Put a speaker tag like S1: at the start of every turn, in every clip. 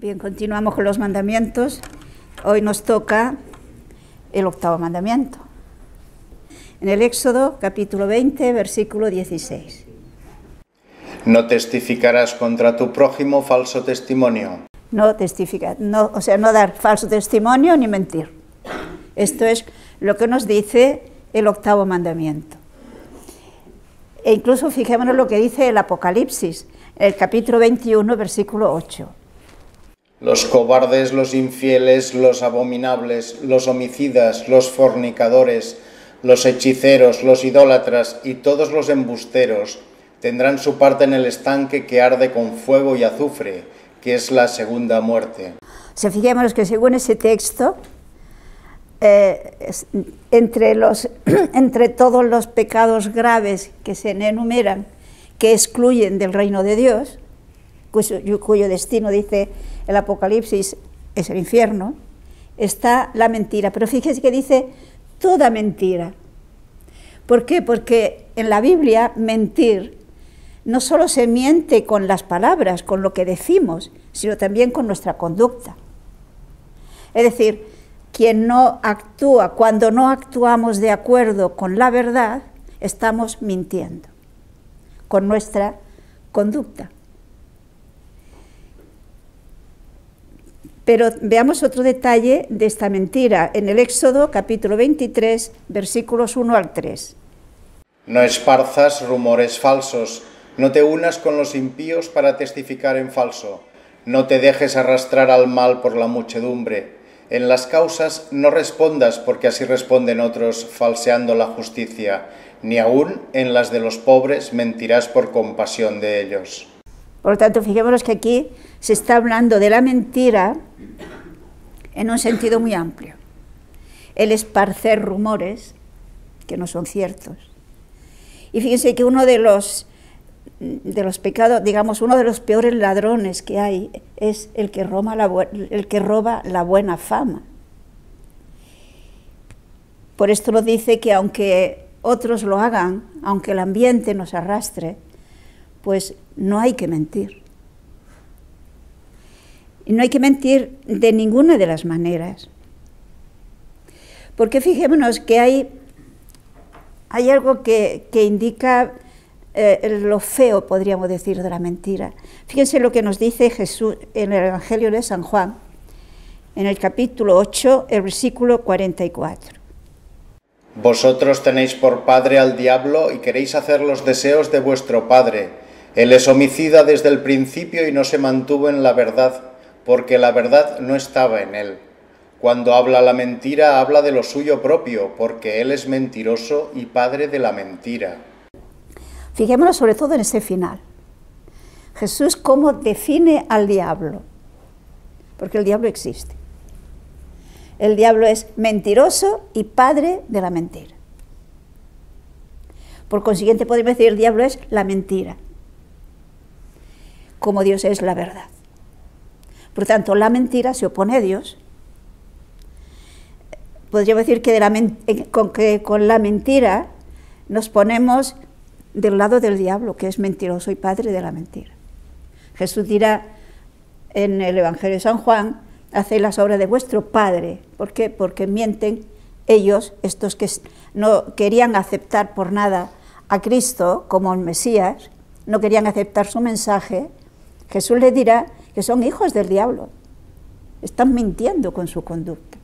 S1: Bien, continuamos con los mandamientos. Hoy nos toca el octavo mandamiento. En el Éxodo, capítulo 20, versículo 16.
S2: No testificarás contra tu prójimo falso testimonio.
S1: No testificar, no dar falso testimonio ni mentir. Esto es lo que nos dice el octavo mandamiento. E incluso fijémonos lo que dice el Apocalipsis, el capítulo 21, versículo 8.
S2: Los cobardes, los infieles, los abominables, los homicidas, los fornicadores, los hechiceros, los idólatras y todos los embusteros tendrán su parte en el estanque que arde con fuego y azufre, que es la segunda muerte.
S1: O sea, fijémonos que según ese texto, entre todos los pecados graves que se enumeran, que excluyen del reino de Dios, cuyo destino, dice el Apocalipsis, es el infierno, está la mentira. Pero fíjese que dice toda mentira. ¿Por qué? Porque en la Biblia mentir no solo se miente con las palabras, con lo que decimos, sino también con nuestra conducta. Es decir, quien no actúa, cuando no actuamos de acuerdo con la verdad, estamos mintiendo con nuestra conducta. Pero veamos otro detalle de esta mentira en el Éxodo capítulo 23, versículos 1 al 3.
S2: No esparzas rumores falsos, no te unas con los impíos para testificar en falso, no te dejes arrastrar al mal por la muchedumbre. En las causas no respondas porque así responden otros falseando la justicia, ni aun en las de los pobres mentirás por compasión de ellos.
S1: Por lo tanto, fijémonos que aquí se está hablando de la mentira en un sentido muy amplio. El esparcer rumores que no son ciertos. Y fíjense que uno de los pecados, digamos, uno de los peores ladrones que hay es el que roba la buena fama. Por esto nos dice que aunque otros lo hagan, aunque el ambiente nos arrastre, pues no hay que mentir. Y no hay que mentir de ninguna de las maneras. Porque fijémonos que hay algo que indica lo feo, podríamos decir, de la mentira. Fíjense lo que nos dice Jesús en el Evangelio de San Juan, en el capítulo 8, el versículo 44.
S2: Vosotros tenéis por padre al diablo y queréis hacer los deseos de vuestro padre. Él es homicida desde el principio y no se mantuvo en la verdad, porque la verdad no estaba en él. Cuando habla la mentira, habla de lo suyo propio, porque él es mentiroso y padre de la mentira.
S1: Fijémonos sobre todo en ese final. Jesús, ¿cómo define al diablo? Porque el diablo existe. El diablo es mentiroso y padre de la mentira. Por consiguiente, podemos decir, el diablo es la mentira, como Dios es la verdad. Por tanto, la mentira se opone a Dios. Podríamos decir que con la mentira nos ponemos del lado del diablo, que es mentiroso y padre de la mentira. Jesús dirá en el Evangelio de San Juan: hacéis las obras de vuestro padre. ¿Por qué? Porque mienten ellos, estos que no querían aceptar por nada a Cristo como el Mesías, no querían aceptar su mensaje. Jesús les dirá que son hijos del diablo, están mintiendo con su conducta.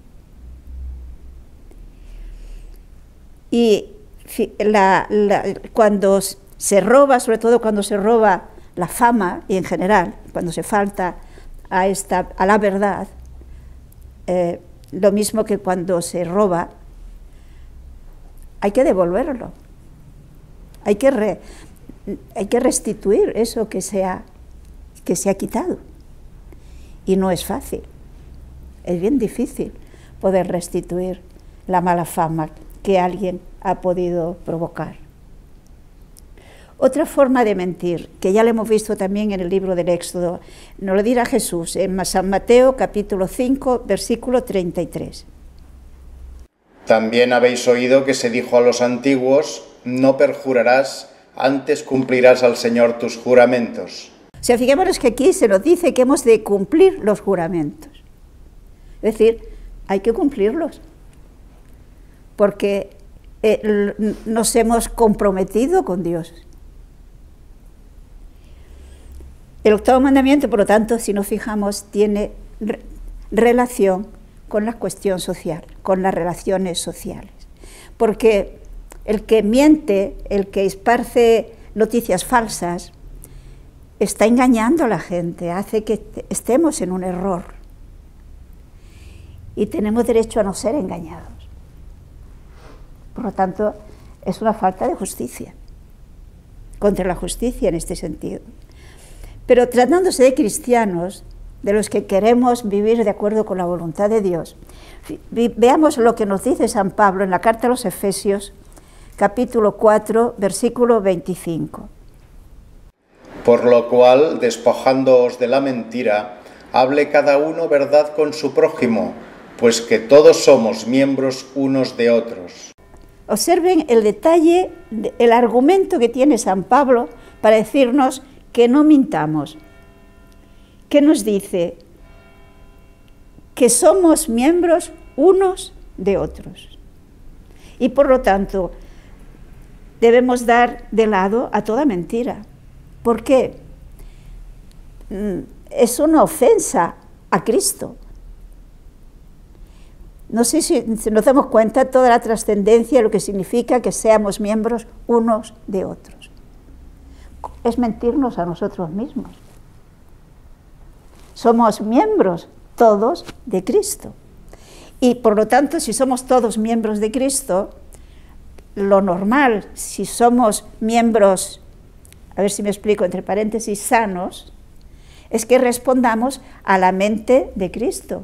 S1: Y cuando se roba, sobre todo cuando se roba la fama y en general, cuando se falta a la verdad, lo mismo que cuando se roba, hay que devolverlo, hay que restituir eso que se ha quitado. Y no es fácil, es bien difícil poder restituir la mala fama que alguien ha podido provocar. Otra forma de mentir, que ya lo hemos visto también en el libro del Éxodo, nos lo dirá Jesús en San Mateo capítulo 5, versículo 33.
S2: También habéis oído que se dijo a los antiguos: no perjurarás, antes cumplirás al Señor tus juramentos.
S1: sea, fijémonos que aquí se nos dice que hemos de cumplir los juramentos. Es decir, hay que cumplirlos, porque nos hemos comprometido con Dios. El octavo mandamiento, por lo tanto, si nos fijamos, tiene relación con la cuestión social, con las relaciones sociales. Porque el que miente, el que esparce noticias falsas, está engañando a la gente, hace que estemos en un error. Y tenemos derecho a no ser engañados. Por lo tanto, es una falta de justicia, contra la justicia en este sentido. Pero tratándose de cristianos, de los que queremos vivir de acuerdo con la voluntad de Dios, veamos lo que nos dice San Pablo en la carta a los Efesios, capítulo 4, versículo 25.
S2: Por lo cual, despojándoos de la mentira, hable cada uno verdad con su prójimo, pues que todos somos miembros unos de otros.
S1: Observen el detalle, el argumento que tiene San Pablo para decirnos que no mintamos. ¿Qué nos dice? Que somos miembros unos de otros. Y por lo tanto, debemos dar de lado a toda mentira. ¿Por qué? Es una ofensa a Cristo. No sé si nos damos cuenta toda la trascendencia de lo que significa que seamos miembros unos de otros. Es mentirnos a nosotros mismos. Somos miembros todos de Cristo. Y por lo tanto, si somos todos miembros de Cristo, lo normal, si somos miembros, a ver si me explico, entre paréntesis, sanos, es que respondamos a la mente de Cristo.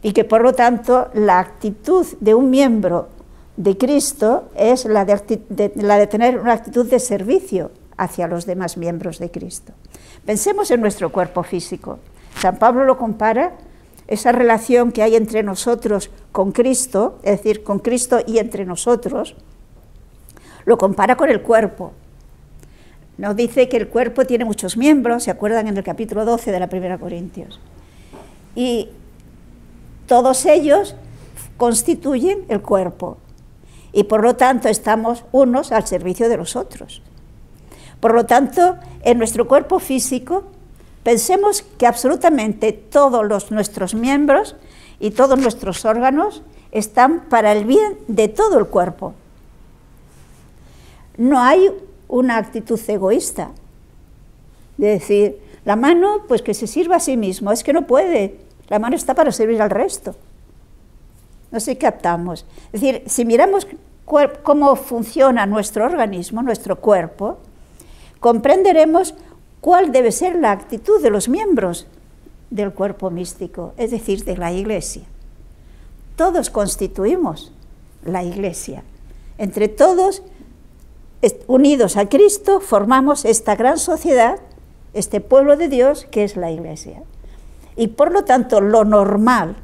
S1: Y que por lo tanto la actitud de un miembro de Cristo es la de tener una actitud de servicio hacia los demás miembros de Cristo. Pensemos en nuestro cuerpo físico. San Pablo lo compara, esa relación que hay entre nosotros con Cristo, es decir, con Cristo y entre nosotros, lo compara con el cuerpo. Nos dice que el cuerpo tiene muchos miembros, ¿se acuerdan en el capítulo 12 de la 1 Corintios? Y todos ellos constituyen el cuerpo y por lo tanto estamos unos al servicio de los otros. Por lo tanto, en nuestro cuerpo físico, pensemos que absolutamente todos nuestros miembros y todos nuestros órganos están para el bien de todo el cuerpo. No hay una actitud egoísta de decir, la mano pues que se sirva a sí mismo, es que no puede. La mano está para servir al resto. No sé si captamos. Es decir, si miramos cómo funciona nuestro organismo, nuestro cuerpo, comprenderemos cuál debe ser la actitud de los miembros del cuerpo místico, es decir, de la Iglesia. Todos constituimos la Iglesia. Entre todos, unidos a Cristo, formamos esta gran sociedad, este pueblo de Dios que es la Iglesia. Y por lo tanto, lo normal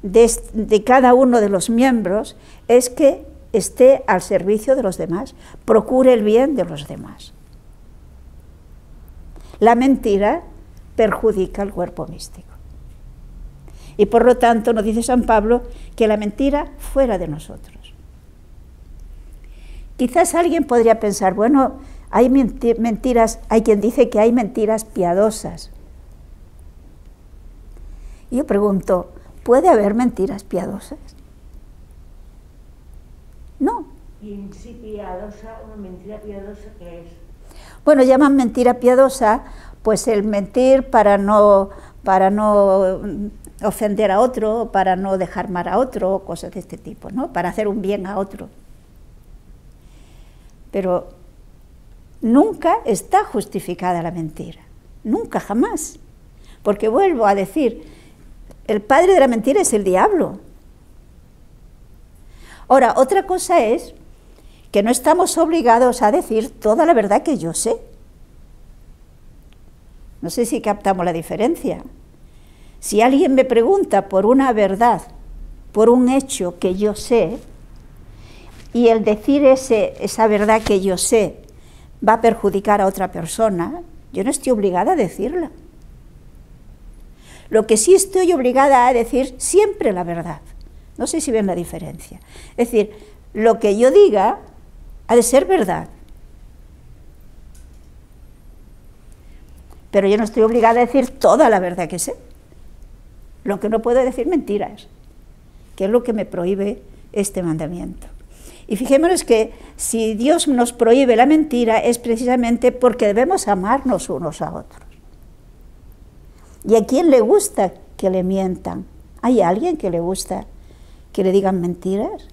S1: de cada uno de los miembros es que esté al servicio de los demás, procure el bien de los demás. La mentira perjudica al cuerpo místico. Y por lo tanto, nos dice San Pablo que la mentira fuera de nosotros. Quizás alguien podría pensar, bueno, hay mentiras, hay quien dice que hay mentiras piadosas. Y yo pregunto, ¿puede haber mentiras piadosas? No.
S3: Y si piadosa, una mentira piadosa, ¿qué es?
S1: Bueno, llaman mentira piadosa, pues el mentir para no ofender a otro, para no dejar mal a otro, cosas de este tipo, ¿no? Para hacer un bien a otro. Pero nunca está justificada la mentira, nunca, jamás. Porque vuelvo a decir, el padre de la mentira es el diablo. Ahora, otra cosa es que no estamos obligados a decir toda la verdad que yo sé. No sé si captamos la diferencia. Si alguien me pregunta por una verdad, por un hecho que yo sé, y el decir esa verdad que yo sé va a perjudicar a otra persona, yo no estoy obligada a decirla. Lo que sí estoy obligada a decir siempre la verdad. No sé si ven la diferencia. Es decir, lo que yo diga ha de ser verdad. Pero yo no estoy obligada a decir toda la verdad que sé. Lo que no puedo decir mentiras, que es lo que me prohíbe este mandamiento. Y fijémonos que si Dios nos prohíbe la mentira es precisamente porque debemos amarnos unos a otros. ¿Y a quién le gusta que le mientan? ¿Hay alguien que le gusta que le digan mentiras?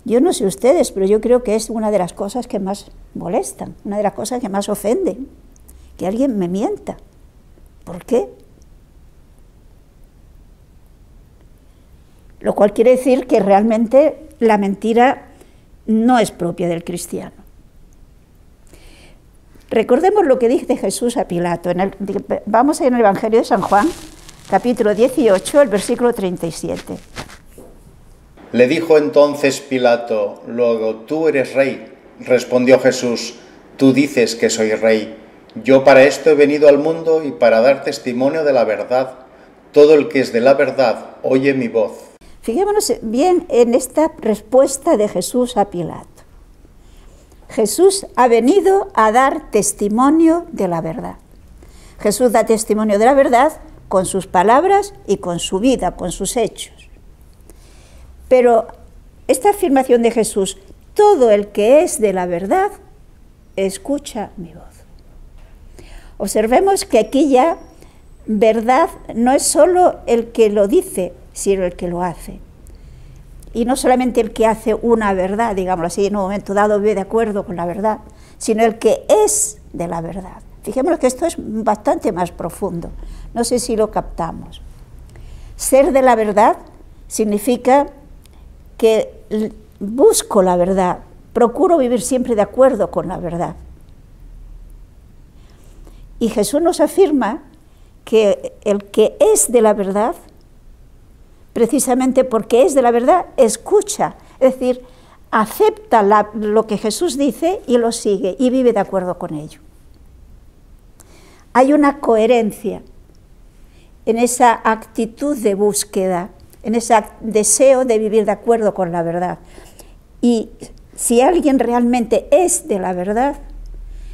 S1: Yo no sé ustedes, pero yo creo que es una de las cosas que más molestan, una de las cosas que más ofenden, que alguien me mienta. ¿Por qué? Lo cual quiere decir que realmente la mentira no es propia del cristiano. Recordemos lo que dice Jesús a Pilato. Vamos a ir en el Evangelio de San Juan, capítulo 18, el versículo 37.
S2: Le dijo entonces Pilato: luego, ¿tú eres rey? Respondió Jesús: tú dices que soy rey. Yo para esto he venido al mundo y para dar testimonio de la verdad. Todo el que es de la verdad oye mi voz.
S1: Fijémonos bien en esta respuesta de Jesús a Pilato. Jesús ha venido a dar testimonio de la verdad. Jesús da testimonio de la verdad con sus palabras y con su vida, con sus hechos. Pero esta afirmación de Jesús, todo el que es de la verdad, escucha mi voz. Observemos que aquí ya verdad no es solo el que lo dice, sino el que lo hace. Y no solamente el que hace una verdad, digámoslo así, en un momento dado vive de acuerdo con la verdad, sino el que es de la verdad. Fijémonos que esto es bastante más profundo. No sé si lo captamos. Ser de la verdad significa que busco la verdad, procuro vivir siempre de acuerdo con la verdad. Y Jesús nos afirma que el que es de la verdad, precisamente porque es de la verdad, escucha, es decir, acepta lo que Jesús dice y lo sigue y vive de acuerdo con ello. Hay una coherencia en esa actitud de búsqueda, en ese deseo de vivir de acuerdo con la verdad. Y si alguien realmente es de la verdad,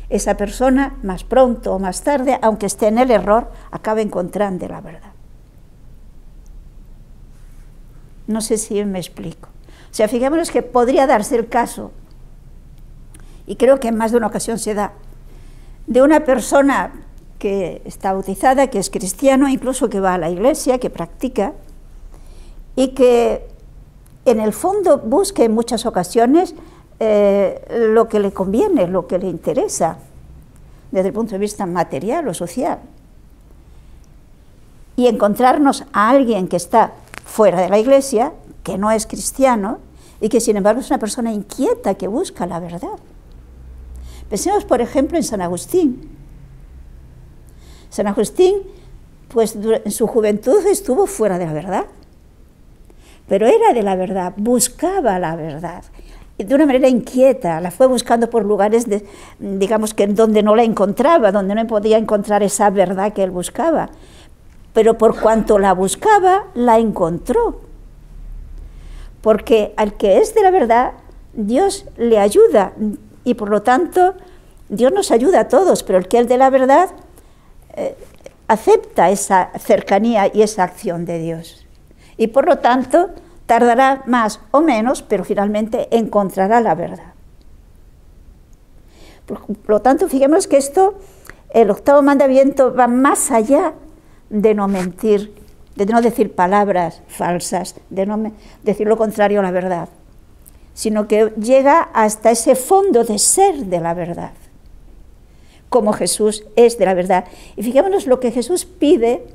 S1: esa persona más pronto o más tarde, aunque esté en el error, acaba encontrando la verdad. No sé si me explico. O sea, fijémonos que podría darse el caso, y creo que en más de una ocasión se da, de una persona que está bautizada, que es cristiano, incluso que va a la iglesia, que practica, y que en el fondo busca en muchas ocasiones lo que le conviene, lo que le interesa, desde el punto de vista material o social. Y encontrarnos a alguien que está fuera de la iglesia, que no es cristiano, y que sin embargo es una persona inquieta, que busca la verdad. Pensemos, por ejemplo, en San Agustín. San Agustín, pues en su juventud estuvo fuera de la verdad, pero era de la verdad, buscaba la verdad, y de una manera inquieta, la fue buscando por lugares, digamos que donde no la encontraba, donde no podía encontrar esa verdad que él buscaba, pero por cuanto la buscaba, la encontró, porque al que es de la verdad, Dios le ayuda, y por lo tanto, Dios nos ayuda a todos, pero el que es de la verdad, acepta esa cercanía y esa acción de Dios. Y por lo tanto, tardará más o menos, pero finalmente encontrará la verdad. Por lo tanto, fijémonos que esto, el octavo mandamiento, va más allá de no mentir, de no decir palabras falsas, de no decir lo contrario a la verdad, sino que llega hasta ese fondo de ser de la verdad, como Jesús es de la verdad. Y fijémonos lo que Jesús pide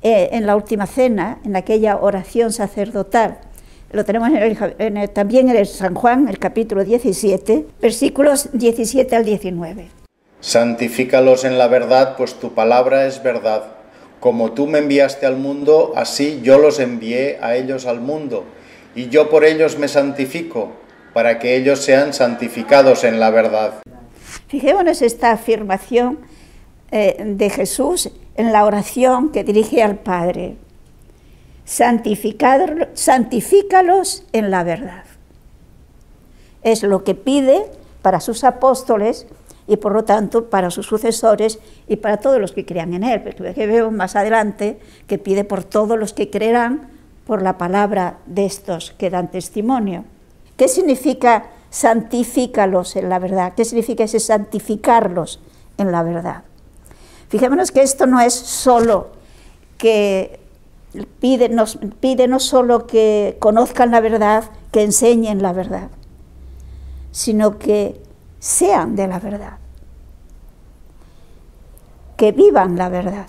S1: en la última cena, en aquella oración sacerdotal. Lo tenemos también en el San Juan, el capítulo 17, versículos 17 al 19.
S2: Santifícalos en la verdad, pues tu palabra es verdad. Como tú me enviaste al mundo, así yo los envié a ellos al mundo, y yo por ellos me santifico, para que ellos sean santificados en la verdad.
S1: Fijémonos esta afirmación de Jesús en la oración que dirige al Padre. Santifícalos en la verdad. Es lo que pide para sus apóstoles y por lo tanto para sus sucesores y para todos los que crean en él. Porque veo más adelante que pide por todos los que creerán por la palabra de estos que dan testimonio. ¿Qué significa santifícalos en la verdad? ¿Qué significa ese santificarlos en la verdad? Fijémonos que esto no es solo que nos pide no solo que conozcan la verdad, que enseñen la verdad, sino que sean de la verdad, que vivan la verdad.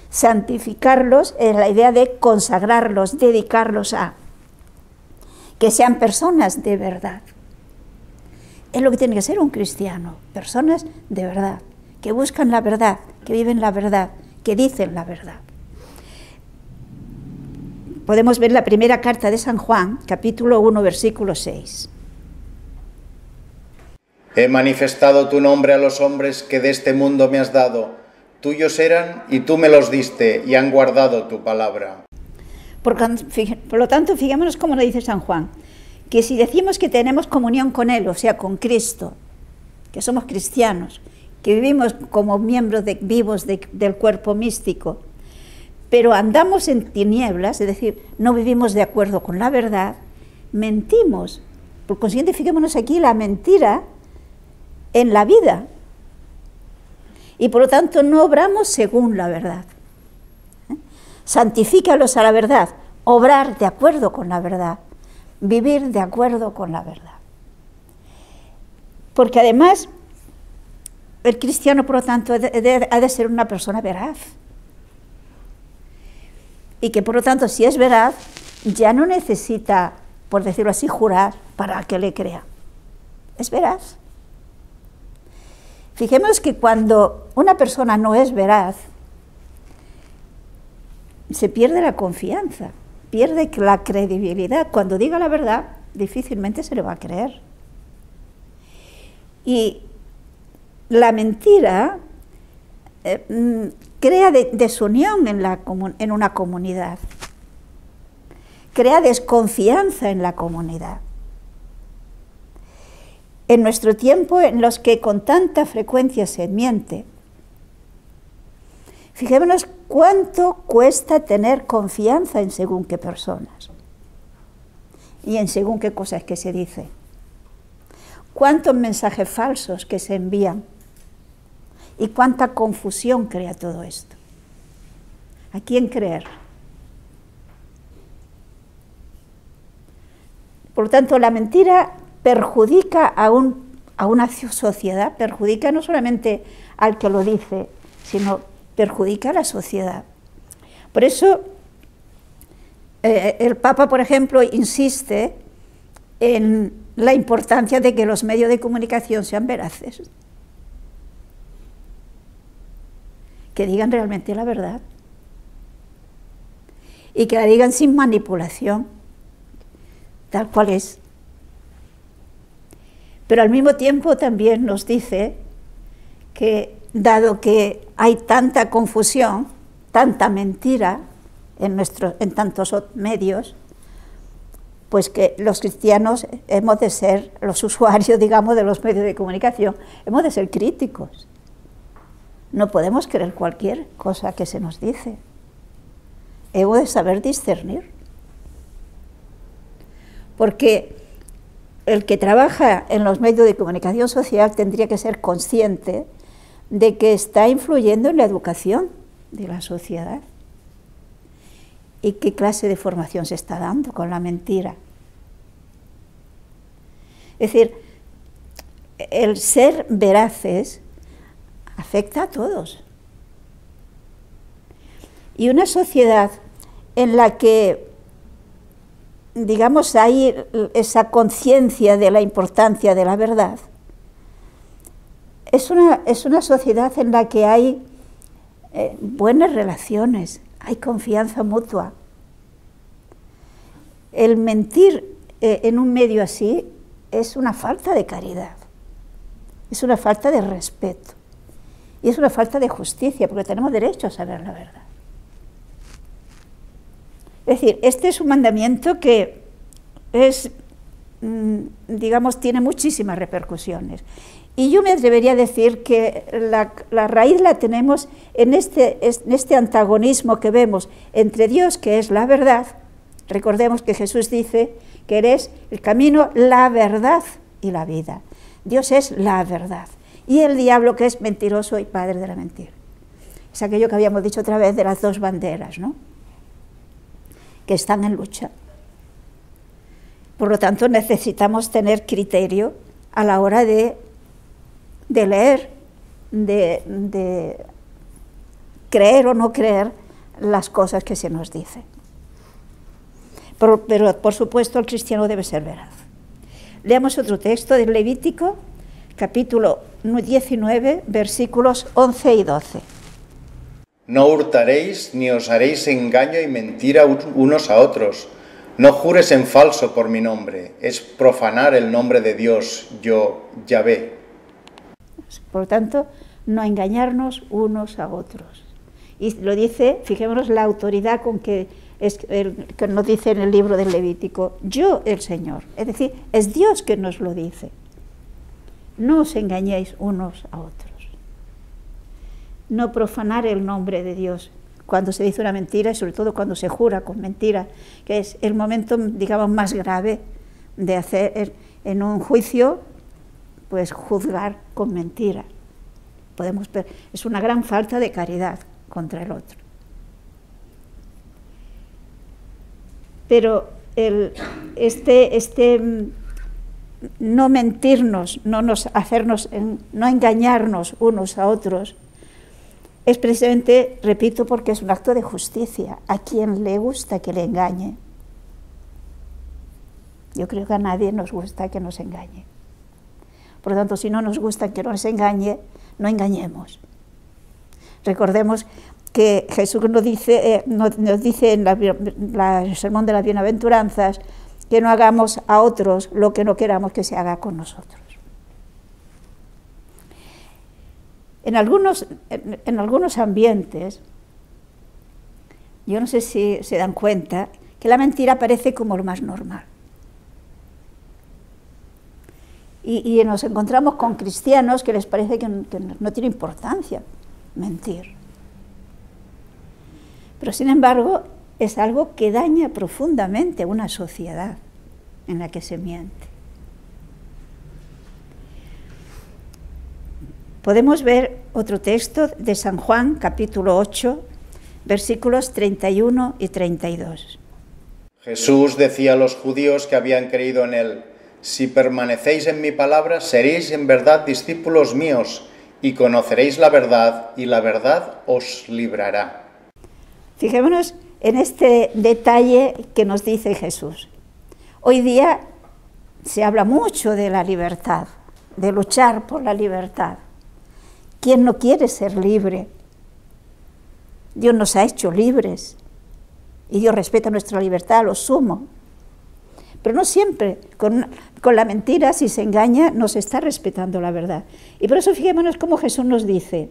S1: Santificarlos es la idea de consagrarlos, dedicarlos a, que sean personas de verdad. Es lo que tiene que ser un cristiano, personas de verdad, que buscan la verdad, que viven la verdad, que dicen la verdad. Podemos ver la primera carta de San Juan, capítulo 1, versículo 6.
S2: He manifestado tu nombre a los hombres que de este mundo me has dado. Tuyos eran y tú me los diste y han guardado tu palabra. Por
S1: lo tanto, fijémonos cómo lo dice San Juan, que si decimos que tenemos comunión con Él, o sea, con Cristo, que somos cristianos, que vivimos como miembros vivos del cuerpo místico, pero andamos en tinieblas, es decir, no vivimos de acuerdo con la verdad, mentimos. Por consiguiente, fijémonos aquí la mentira en la vida. Y por lo tanto no obramos según la verdad. Santifícalos a la verdad, obrar de acuerdo con la verdad, vivir de acuerdo con la verdad. Porque además el cristiano, por lo tanto, ha de ser una persona veraz. Y que por lo tanto, si es veraz, ya no necesita, por decirlo así, jurar para que le crea. Es veraz. Fijemos que cuando una persona no es veraz, se pierde la confianza, pierde la credibilidad. Cuando diga la verdad, difícilmente se le va a creer. Y la mentira crea desunión en una comunidad, crea desconfianza en la comunidad. En nuestro tiempo, en los que con tanta frecuencia se miente, fijémonos cuánto cuesta tener confianza en según qué personas y en según qué cosas que se dice. Cuántos mensajes falsos que se envían y cuánta confusión crea todo esto. ¿A quién creer? Por lo tanto, la mentira perjudica a una sociedad, perjudica no solamente al que lo dice, sino perjudica a la sociedad. Por eso el Papa, por ejemplo, insiste en la importancia de que los medios de comunicación sean veraces, que digan realmente la verdad y que la digan sin manipulación, tal cual es. Pero al mismo tiempo también nos dice que, dado que hay tanta confusión, tanta mentira en tantos medios, pues que los cristianos hemos de ser, los usuarios, digamos, de los medios de comunicación, hemos de ser críticos. No podemos creer cualquier cosa que se nos dice. Hemos de saber discernir. Porque el que trabaja en los medios de comunicación social tendría que ser consciente de que está influyendo en la educación de la sociedad. ¿Y qué clase de formación se está dando con la mentira? Es decir, el ser veraces afecta a todos. Y una sociedad en la que, digamos, hay esa conciencia de la importancia de la verdad, es una sociedad en la que hay buenas relaciones, hay confianza mutua. El mentir en un medio así es una falta de caridad, es una falta de respeto y es una falta de justicia, porque tenemos derecho a saber la verdad. Es decir, este es un mandamiento que es, digamos, tiene muchísimas repercusiones. Y yo me atrevería a decir que la raíz la tenemos en este antagonismo que vemos entre Dios, que es la verdad. Recordemos que Jesús dice que eres el camino, la verdad y la vida. Dios es la verdad. Y el diablo, que es mentiroso y padre de la mentira. Es aquello que habíamos dicho otra vez de las dos banderas, ¿no?, que están en lucha. Por lo tanto, necesitamos tener criterio a la hora de leer, de creer o no creer las cosas que se nos dicen. Pero, por supuesto, el cristiano debe ser veraz. Leamos otro texto de Levítico, capítulo 19, versículos 11 y 12.
S2: No hurtaréis ni os haréis engaño y mentira unos a otros. No jures en falso por mi nombre. Es profanar el nombre de Dios, yo, Yahvé.
S1: Por lo tanto, no engañarnos unos a otros. Y lo dice, fijémonos la autoridad con que nos dice en el libro del Levítico, yo el Señor. Es decir, es Dios que nos lo dice. No os engañéis unos a otros. No profanar el nombre de Dios cuando se dice una mentira y sobre todo cuando se jura con mentira, que es el momento, digamos, más grave de hacer en un juicio, pues juzgar con mentira. Es una gran falta de caridad contra el otro. Pero no mentirnos, no engañarnos unos a otros, es precisamente, repito, porque es un acto de justicia. ¿A quien le gusta que le engañe? Yo creo que a nadie nos gusta que nos engañe. Por lo tanto, si no nos gusta que nos engañe, no engañemos. Recordemos que Jesús nos dice en el Sermón de las Bienaventuranzas que no hagamos a otros lo que no queramos que se haga con nosotros. En algunos ambientes, yo no sé si se dan cuenta, que la mentira parece como lo más normal. Y nos encontramos con cristianos que les parece que no tiene importancia mentir. Pero sin embargo, es algo que daña profundamente una sociedad en la que se miente. Podemos ver otro texto de San Juan, capítulo 8, versículos 31 y 32.
S2: Jesús decía a los judíos que habían creído en él: si permanecéis en mi palabra, seréis en verdad discípulos míos, y conoceréis la verdad, y la verdad os librará.
S1: Fijémonos en este detalle que nos dice Jesús. Hoy día se habla mucho de la libertad, de luchar por la libertad. ¿Quién no quiere ser libre? Dios nos ha hecho libres y Dios respeta nuestra libertad, lo sumo. Pero no siempre, con la mentira, si se engaña, nos está respetando la verdad. Y por eso fijémonos cómo Jesús nos dice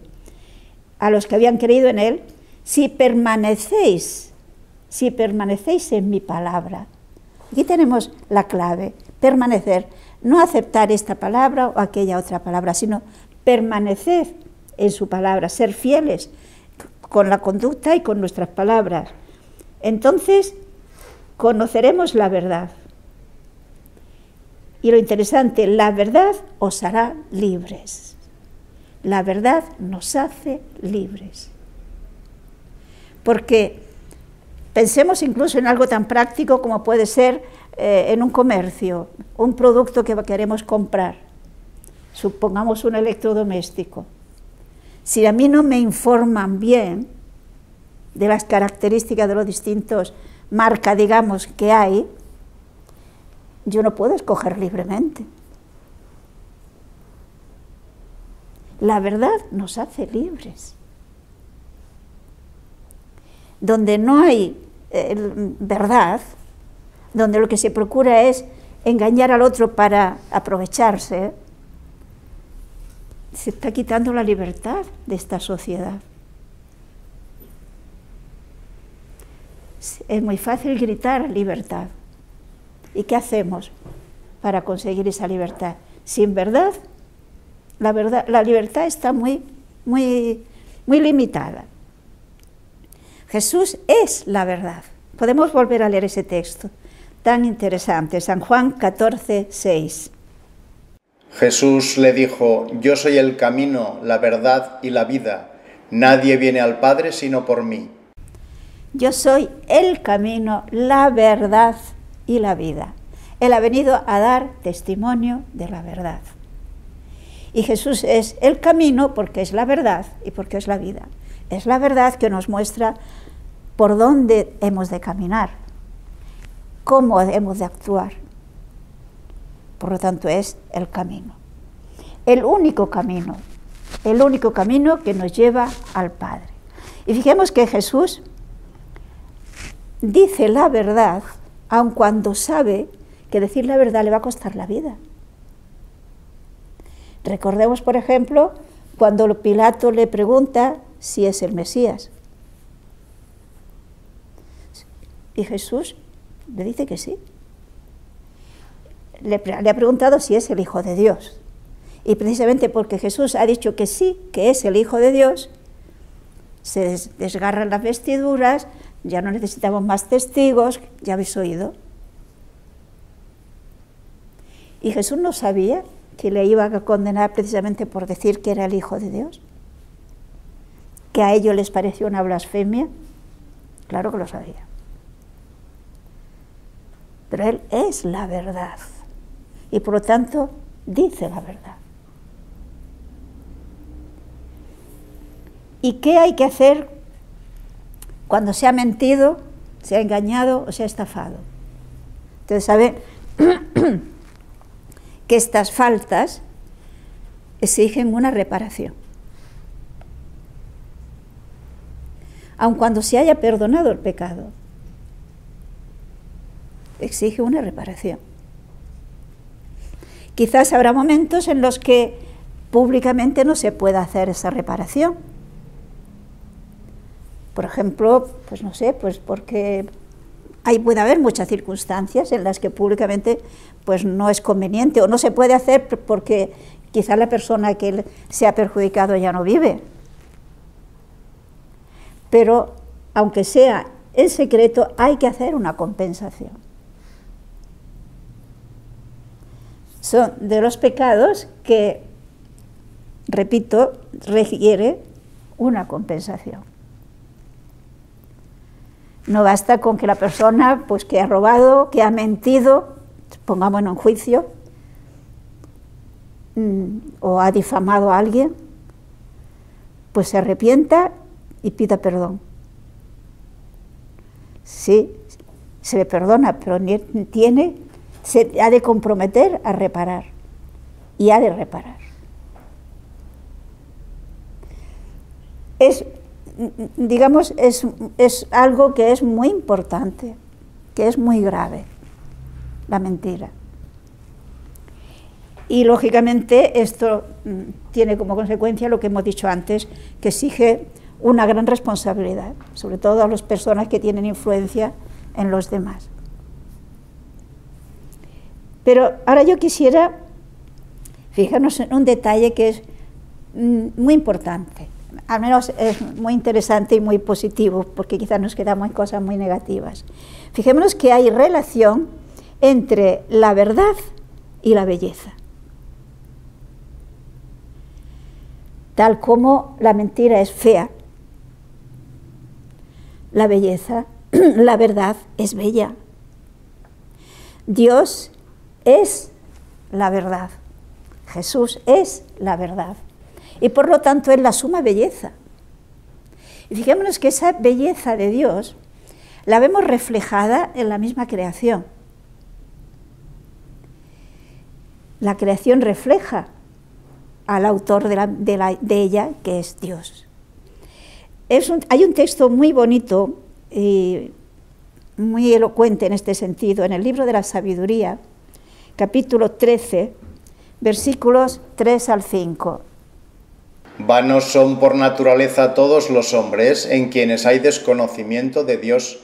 S1: a los que habían creído en él: si permanecéis en mi palabra. Aquí tenemos la clave, permanecer, no aceptar esta palabra o aquella otra palabra, sino permanecer en su palabra, ser fieles con la conducta y con nuestras palabras. Entonces conoceremos la verdad. Y lo interesante, la verdad os hará libres. La verdad nos hace libres. Porque pensemos incluso en algo tan práctico como puede ser en un comercio, un producto que queremos comprar. Supongamos un electrodoméstico. Si a mí no me informan bien de las características de los distintos marcas, digamos, que hay, yo no puedo escoger libremente. La verdad nos hace libres. Donde no hay verdad, donde lo que se procura es engañar al otro para aprovecharse, se está quitando la libertad de esta sociedad. Es muy fácil gritar libertad. ¿Y qué hacemos para conseguir esa libertad? Sin verdad, la libertad está muy limitada. Jesús es la verdad. Podemos volver a leer ese texto tan interesante, San Juan 14, 6.
S2: Jesús le dijo: yo soy el camino, la verdad y la vida. Nadie viene al Padre sino por mí.
S1: Yo soy el camino, la verdad y la vida. Él ha venido a dar testimonio de la verdad. Y Jesús es el camino porque es la verdad y porque es la vida. Es la verdad que nos muestra por dónde hemos de caminar, cómo hemos de actuar. Por lo tanto, es el camino. El único camino que nos lleva al Padre. Y fijemos que Jesús dice la verdad, aun cuando sabe que decir la verdad le va a costar la vida. Recordemos, por ejemplo, cuando Pilato le pregunta si es el Mesías. Y Jesús le dice que sí. Le ha preguntado si es el Hijo de Dios. Y precisamente porque Jesús ha dicho que sí, que es el Hijo de Dios, se desgarran las vestiduras, ya no necesitamos más testigos, ya habéis oído. Y Jesús no sabía que le iba a condenar precisamente por decir que era el Hijo de Dios, que a ellos les pareció una blasfemia. Claro que lo sabía. Pero Él es la verdad y por lo tanto dice la verdad. ¿Y qué hay que hacer cuando se ha mentido, se ha engañado o se ha estafado? Entonces, saben que estas faltas exigen una reparación. Aun cuando se haya perdonado el pecado, exige una reparación. Quizás habrá momentos en los que públicamente no se pueda hacer esa reparación. Por ejemplo, pues no sé, pues porque puede haber muchas circunstancias en las que públicamente pues no es conveniente o no se puede hacer porque quizá la persona que se ha perjudicado ya no vive. Pero aunque sea en secreto, hay que hacer una compensación. Son de los pecados que, repito, requiere una compensación. No basta con que la persona pues, que ha robado, que ha mentido, pongámonos en juicio, o ha difamado a alguien, pues se arrepienta y pida perdón. Sí, se le perdona, pero se ha de comprometer a reparar y ha de reparar. Es algo que es muy importante, que es muy grave, la mentira. Y lógicamente esto tiene como consecuencia lo que hemos dicho antes, que exige una gran responsabilidad, sobre todo a las personas que tienen influencia en los demás. Pero ahora yo quisiera fijarnos en un detalle que es muy importante, al menos es muy interesante y muy positivo, porque quizás nos quedamos en cosas muy negativas. Fijémonos que hay relación entre la verdad y la belleza. Tal como la mentira es fea, la belleza, la verdad es bella. Dios es la verdad, Jesús es la verdad y por lo tanto es la suma belleza. Y fijémonos que esa belleza de Dios la vemos reflejada en la misma creación. La creación refleja al autor de ella, que es Dios. Hay un texto muy bonito y muy elocuente en este sentido, en el libro de la sabiduría, capítulo 13, versículos 3 al 5.
S2: Vanos son por naturaleza todos los hombres en quienes hay desconocimiento de Dios,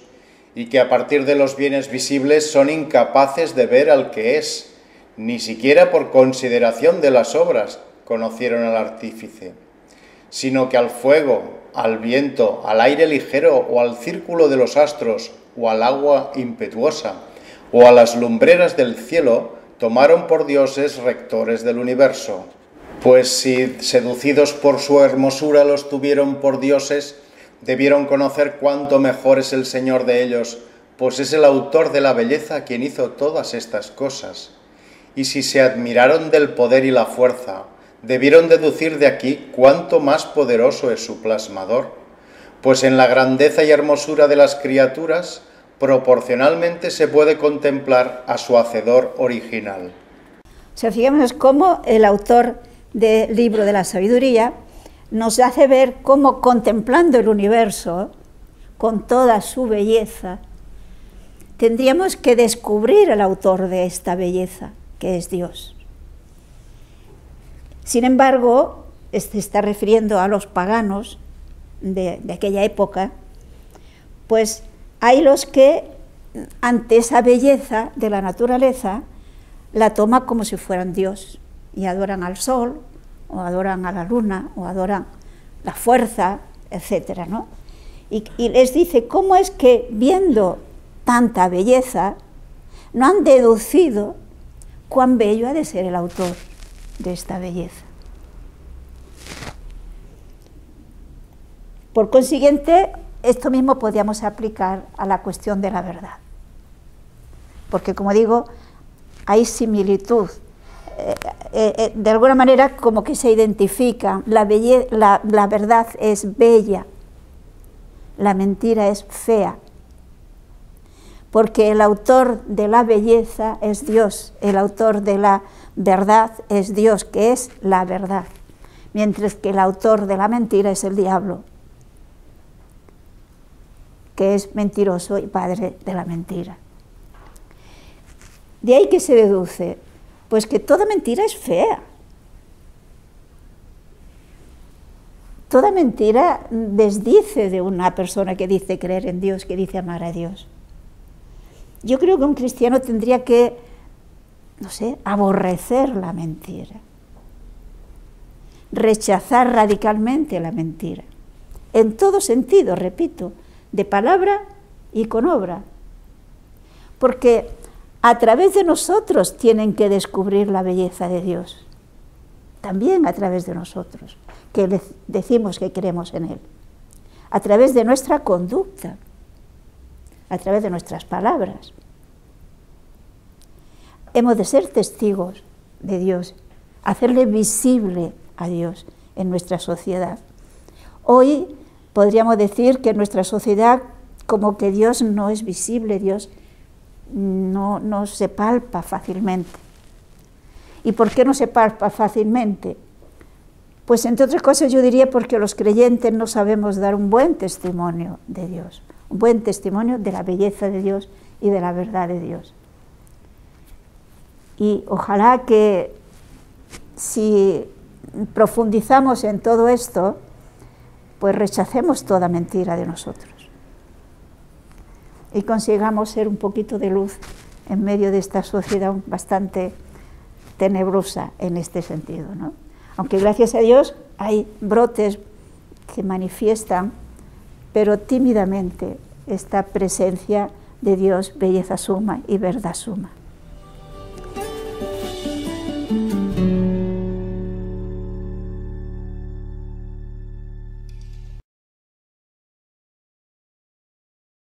S2: y que a partir de los bienes visibles son incapaces de ver al que es, ni siquiera por consideración de las obras conocieron al artífice, sino que al fuego, al viento, al aire ligero o al círculo de los astros o al agua impetuosa o a las lumbreras del cielo tomaron por dioses rectores del universo. Pues si seducidos por su hermosura los tuvieron por dioses, debieron conocer cuánto mejor es el Señor de ellos, pues es el autor de la belleza quien hizo todas estas cosas. Y si se admiraron del poder y la fuerza, debieron deducir de aquí cuánto más poderoso es su plasmador, pues en la grandeza y hermosura de las criaturas, proporcionalmente se puede contemplar a su hacedor original.
S1: O sea, fijémonos cómo el autor del libro de la sabiduría nos hace ver cómo, contemplando el universo con toda su belleza, tendríamos que descubrir al autor de esta belleza, que es Dios. Sin embargo, se está refiriendo a los paganos de aquella época, pues hay los que ante esa belleza de la naturaleza la toman como si fueran Dios y adoran al sol, o adoran a la luna, o adoran la fuerza, etcétera, ¿no? Y les dice, ¿cómo es que viendo tanta belleza no han deducido cuán bello ha de ser el autor de esta belleza? Por consiguiente, esto mismo podríamos aplicar a la cuestión de la verdad. Porque, como digo, hay similitud. De alguna manera, como que se identifica. La verdad es bella, la mentira es fea. Porque el autor de la belleza es Dios, el autor de la verdad es Dios, que es la verdad. Mientras que el autor de la mentira es el diablo, que es mentiroso y padre de la mentira. De ahí que se deduce, pues que toda mentira es fea. Toda mentira desdice de una persona que dice creer en Dios, que dice amar a Dios. Yo creo que un cristiano tendría que, no sé, aborrecer la mentira, rechazar radicalmente la mentira, en todo sentido, repito, de palabra y con obra, porque a través de nosotros tienen que descubrir la belleza de Dios, también a través de nosotros, que decimos que creemos en Él, a través de nuestra conducta, a través de nuestras palabras. Hemos de ser testigos de Dios, hacerle visible a Dios en nuestra sociedad. Hoy podríamos decir que en nuestra sociedad como que Dios no es visible, Dios no se palpa fácilmente. ¿Y por qué no se palpa fácilmente? Pues entre otras cosas yo diría porque los creyentes no sabemos dar un buen testimonio de Dios, un buen testimonio de la belleza de Dios y de la verdad de Dios. Y ojalá que si profundizamos en todo esto, pues rechacemos toda mentira de nosotros y consigamos ser un poquito de luz en medio de esta sociedad bastante tenebrosa en este sentido, ¿no? Aunque gracias a Dios hay brotes que manifiestan, pero tímidamente, esta presencia de Dios, belleza suma y verdad suma.